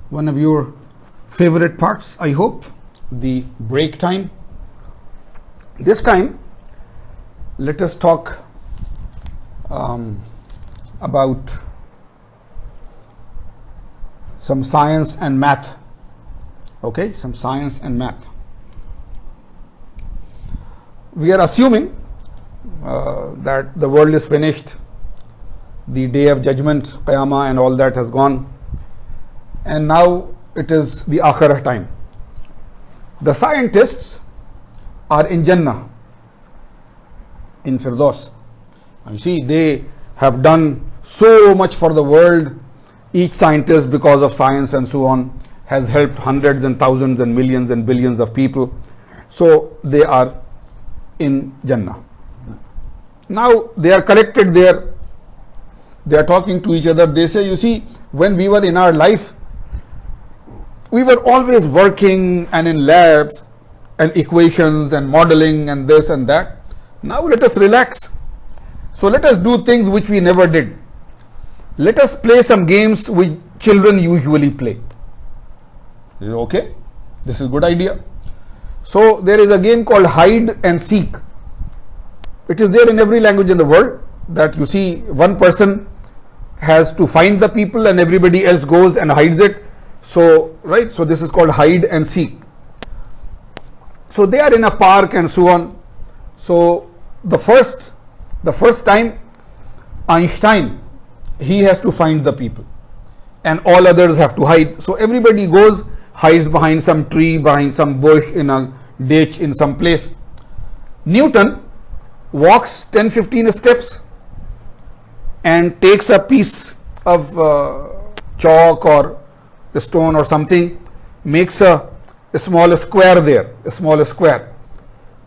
one of your favorite parts, I hope, the break time. This time, let us talk about some science and math. Okay, some science and math. We are assuming that the world is finished, the day of judgment, Qiyamah, and all that has gone, and now it is the Akhirah time. The scientists are in Jannah, in Firdaus. You see, they have done so much for the world. Each scientist, because of science and so on, has helped hundreds and thousands and millions and billions of people. So they are in Jannah. Now they are collected there. They are talking to each other. They say, you see, when we were in our life, we were always working and in labs and equations and modeling and this and that. Now let us relax. So let us do things which we never did. Let us play some games which children usually play. Is it okay? This is a good idea. So there is a game called hide and seek. It is there in every language in the world, that you see one person has to find the people and everybody else goes and hides it. So, right, so this is called hide and seek. So they are in a park and so on. So the first time, Einstein, he has to find the people and all others have to hide. So everybody goes, hides behind some tree, behind some bush, in a ditch, in some place. Newton walks 10-15 steps and takes a piece of chalk or a stone or something, makes a small square there,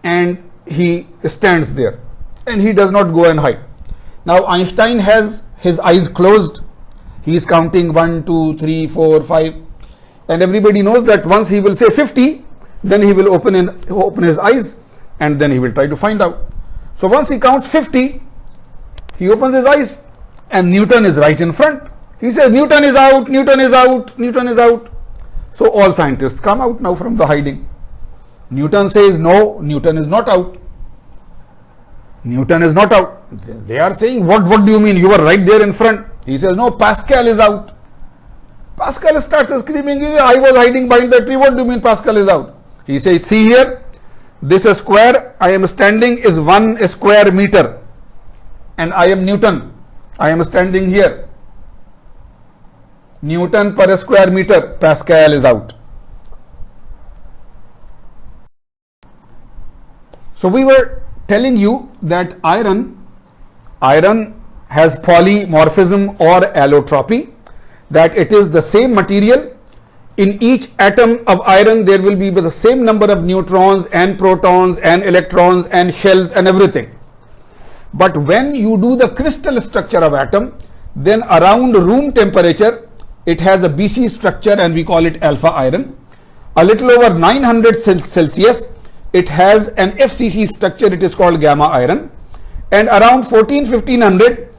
and he stands there and he does not go and hide. Now Einstein has his eyes closed. He is counting 1, 2, 3, 4, 5, and everybody knows that once he will say 50, then he will open his eyes and then he will try to find out. So once he counts 50, he opens his eyes and Newton is right in front. He says, Newton is out, Newton is out, Newton is out. So all scientists come out now from the hiding. Newton says, no, Newton is not out. Newton is not out. They are saying, what do you mean? You were right there in front. He says, no, Pascal is out. Pascal starts screaming, I was hiding behind the tree. What do you mean Pascal is out? He says, see here, this square I am standing is 1 square meter. And I am Newton. I am standing here. Newton per square meter. Pascal is out. So we were telling you that iron has polymorphism or allotropy, that it is the same material. In each atom of iron there will be the same number of neutrons and protons and electrons and shells and everything. But when you do the crystal structure of atom, then around room temperature it has a BC structure and we call it alpha iron. A little over 900 Celsius it has an FCC structure, it is called gamma iron, and around 1500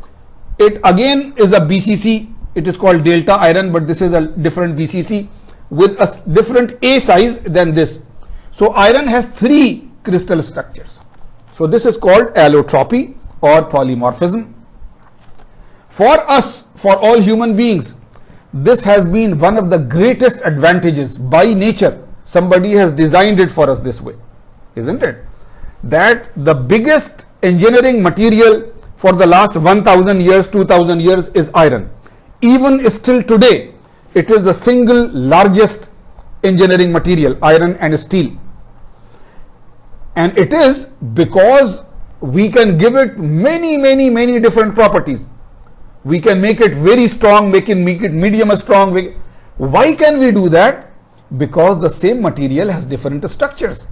it again is a BCC, it is called delta iron, but this is a different BCC with a different A size than this. So iron has 3 crystal structures. So this is called allotropy or polymorphism. For us, for all human beings, this has been one of the greatest advantages. By nature, somebody has designed it for us this way, isn't it? That the biggest engineering material for the last 1000 years, 2000 years is iron. Even still today, it is the single largest engineering material, iron and steel. And it is because we can give it many different properties. We can make it very strong, make it medium strong. Why can we do that? Because the same material has different structures.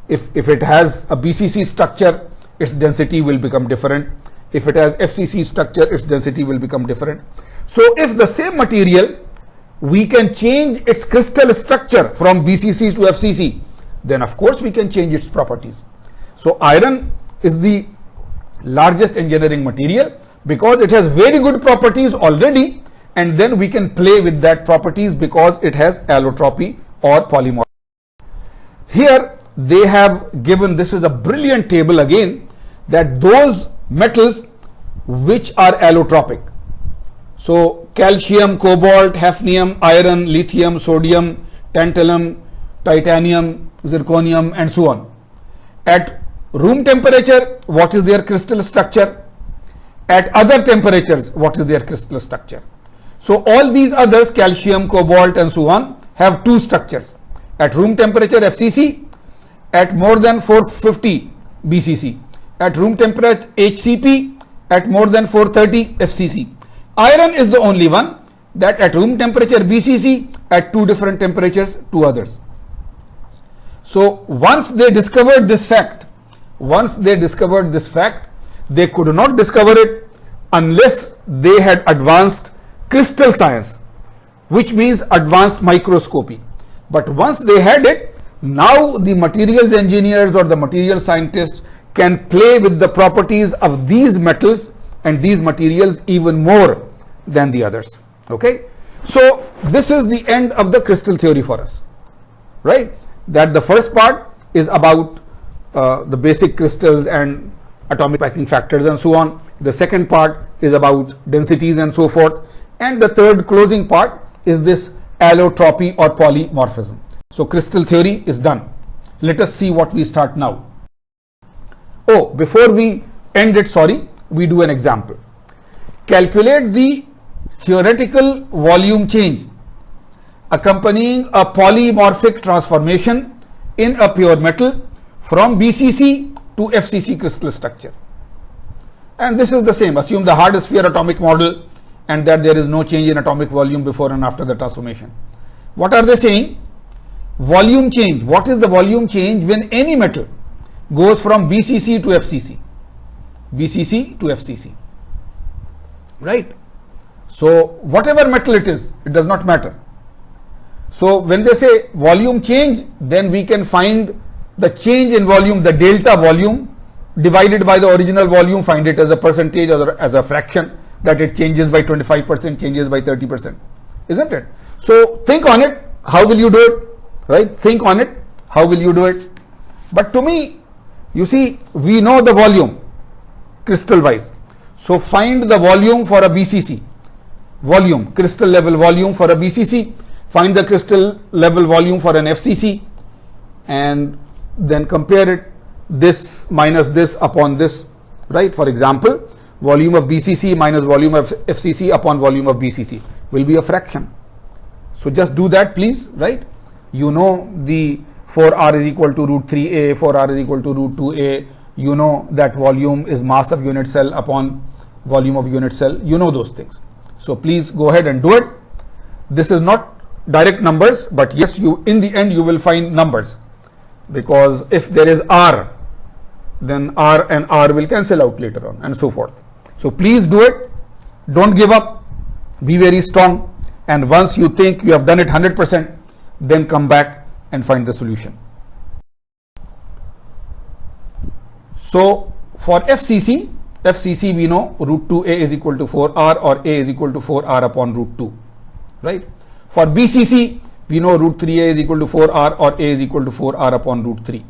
If it has a BCC structure, its density will become different. If it has FCC structure, its density will become different. So if the same material, we can change its crystal structure from BCC to FCC, then of course we can change its properties. So iron is the largest engineering material because it has very good properties already and then we can play with that properties because it has allotropy or polymorphism. Here they have given, this is a brilliant table again, that those metals which are allotropic, so calcium, cobalt, hafnium, iron, lithium, sodium, tantalum, titanium, zirconium, and so on. At room temperature, what is their crystal structure? At other temperatures, what is their crystal structure? So all these others, calcium, cobalt, and so on, have two structures. At room temperature, FCC, at more than 450 BCC. At room temperature, HCP, at more than 430 FCC. Iron is the only one that at room temperature BCC, at two different temperatures, two others. So once they discovered this fact, they could not discover it unless they had advanced crystal science, which means advanced microscopy. But once they had it, now the materials engineers or the material scientists can play with the properties of these metals and these materials even more than the others. Okay, so this is the end of the crystal theory for us, right? That the first part is about the basic crystals and atomic packing factors and so on. The second part is about densities and so forth. And the third closing part is this allotropy or polymorphism. So crystal theory is done. Let us see what we start now. Oh, before we end it, we do an example. Calculate the theoretical volume change accompanying a polymorphic transformation in a pure metal from BCC to FCC crystal structure. And this is the same. Assume the hard sphere atomic model and that there is no change in atomic volume before and after the transformation. What are they saying? Volume change. What is the volume change when any metal goes from BCC to FCC? BCC to FCC. Right? So whatever metal it is, it does not matter. So when they say volume change, then we can find the change in volume, the delta volume divided by the original volume, find it as a percentage or as a fraction, that it changes by 25%, changes by 30%, isn't it? So think on it, how will you do it, right? Think on it, how will you do it? But to me, you see, we know the volume crystal wise. So find the volume for a BCC, volume, crystal level volume for a BCC, find the crystal level volume for an FCC, and then compare it, this minus this upon this, right? For example, volume of BCC minus volume of FCC upon volume of BCC will be a fraction. So just do that, please, right? You know the 4R is equal to root 3A, 4R is equal to root 2A. You know that volume is mass of unit cell upon volume of unit cell. You know those things. So please go ahead and do it. This is not direct numbers, but yes, you in the end you will find numbers, because if there is R, then R and R will cancel out later on and so forth. So please do it. Don't give up. Be very strong. And once you think you have done it 100%, then come back and find the solution. So for FCC we know root 2A is equal to 4R or A is equal to 4R upon root 2, right? For BCC we know root 3A is equal to 4R or A is equal to 4R upon root 3.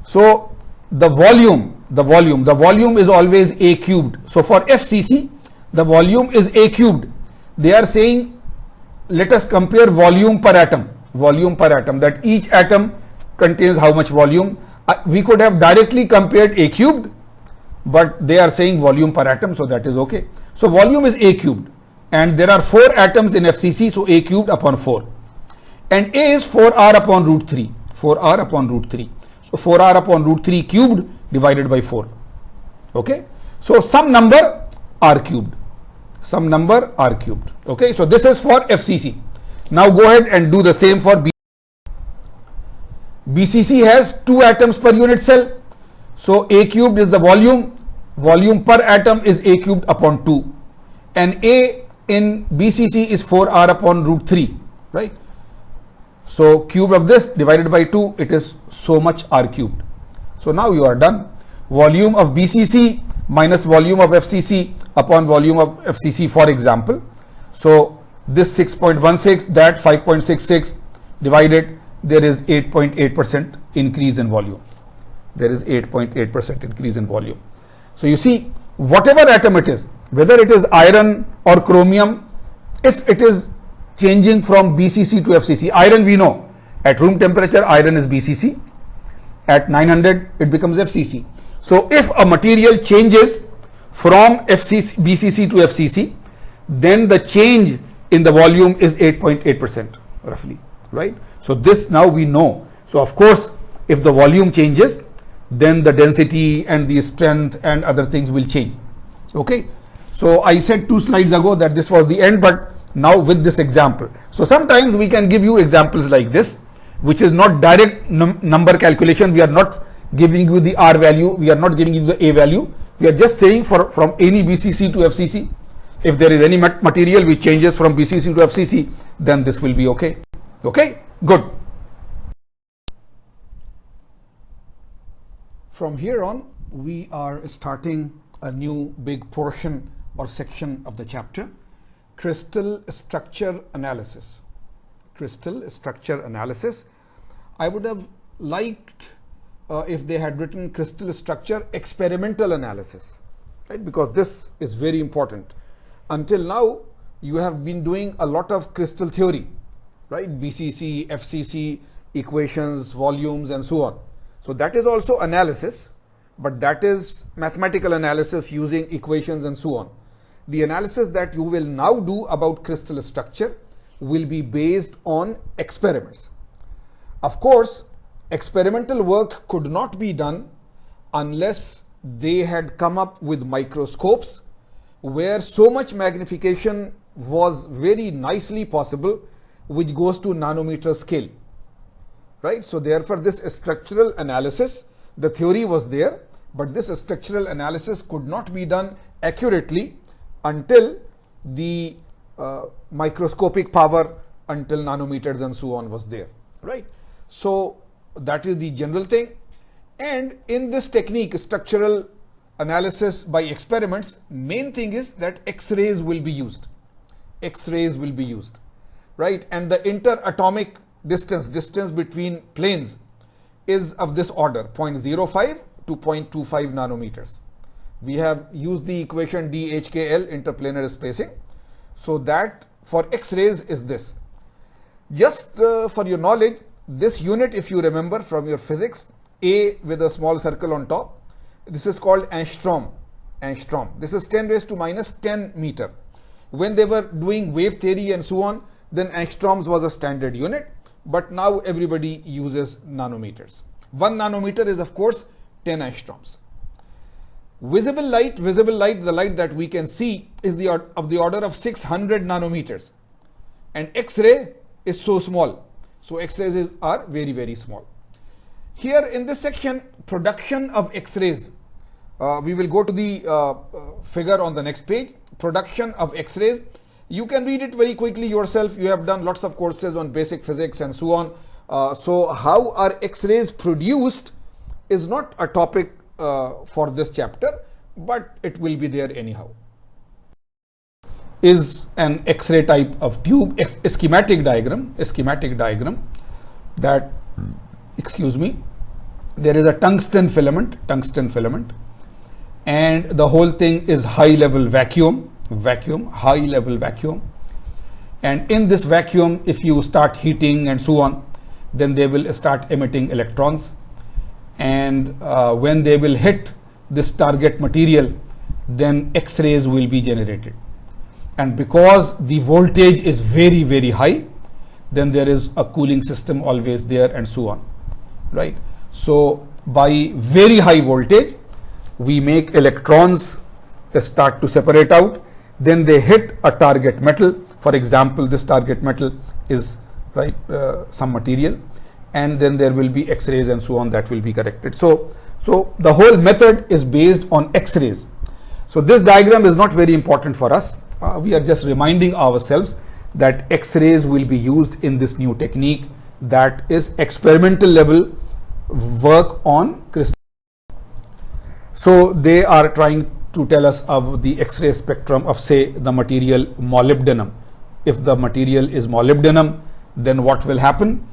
So the volume is always A cubed. So for FCC, the volume is A cubed. They are saying, let us compare volume per atom, that each atom contains how much volume. We could have directly compared A cubed, but they are saying volume per atom, so that is okay. So volume is A cubed, and there are 4 atoms in FCC, so A cubed upon 4. And A is 4R upon root 3, 4R upon root 3. So 4R upon root 3 cubed divided by 4. Okay. So some number R cubed. Okay. So this is for FCC. Now go ahead and do the same for BCC. BCC has 2 atoms per unit cell. So A cubed is the volume. Volume per atom is A cubed upon 2. And A in BCC is 4R upon root 3. Right. So cube of this divided by 2, it is so much R cubed. So now you are done. Volume of BCC minus volume of FCC upon volume of FCC, for example. So this 6.16, that 5.66 divided, there is 8.8% increase in volume. There is 8.8% increase in volume. So you see, whatever atom it is, whether it is iron or chromium, if it is changing from BCC to FCC, iron we know, at room temperature iron is BCC, at 900 it becomes FCC. So if a material changes from BCC to FCC, then the change in the volume is 8.8% roughly, right? So this now we know. So of course, if the volume changes, then the density and the strength and other things will change. Okay. So I said 2 slides ago that this was the end, but now with this example. So sometimes we can give you examples like this, which is not direct number calculation. We are not giving you the R value. We are not giving you the A value. We are just saying from any BCC to FCC, if there is any material which changes from BCC to FCC, then this will be okay. Okay, good. From here on, we are starting a new big portion or section of the chapter, crystal structure analysis. Crystal structure analysis. I would have liked if they had written crystal structure experimental analysis, right? Because this is very important. Until now, you have been doing a lot of crystal theory, right? BCC, FCC, equations, volumes, and so on. So that is also analysis, but that is mathematical analysis using equations and so on. The analysis that you will now do about crystal structure will be based on experiments. Of course, experimental work could not be done unless they had come up with microscopes where so much magnification was very nicely possible, which goes to nanometer scale, right? So therefore this structural analysis, the theory was there, but this structural analysis could not be done accurately until the microscopic power, until nanometers and so on was there, right? So that is the general thing. And in this technique, structural analysis by experiments, main thing is that X-rays will be used. X-rays will be used, right? And the interatomic distance between planes is of this order, 0.05 to 0.25 nanometers. We have used the equation DHKL, interplanar spacing. So that for X-rays is this. Just for your knowledge, this unit, if you remember from your physics, A with a small circle on top, this is called angstrom. Angstrom. This is 10 raised to minus 10 meter. When they were doing wave theory and so on, then angstroms was a standard unit, but now everybody uses nanometers. 1 nanometer is of course 10 angstroms. Visible light, the light that we can see is of the order of 600 nanometers, and X-ray is so small. So X-rays are very, very small. Here in this section, production of X-rays, we will go to the figure on the next page. Production of X-rays. You can read it very quickly yourself. You have done lots of courses on basic physics and so on. So how are X-rays produced is not a topic for this chapter, but it will be there anyhow. Is an X-ray type of tube, a schematic diagram that, excuse me, there is a tungsten filament, and the whole thing is high level vacuum, high level vacuum. And in this vacuum, if you start heating and so on, then they will start emitting electrons. And when they will hit this target material, then X-rays will be generated. And because the voltage is very, very high, then there is a cooling system always there and so on, right? So by very high voltage, we make electrons start to separate out. Then they hit a target metal. For example, this target metal is some material, and then there will be X-rays and so on that will be corrected. So the whole method is based on X-rays. So this diagram is not very important for us. We are just reminding ourselves that X-rays will be used in this new technique, that is experimental level work on crystal. So they are trying to tell us of the X-ray spectrum of, say, the material molybdenum. if the material is molybdenum, then what will happen?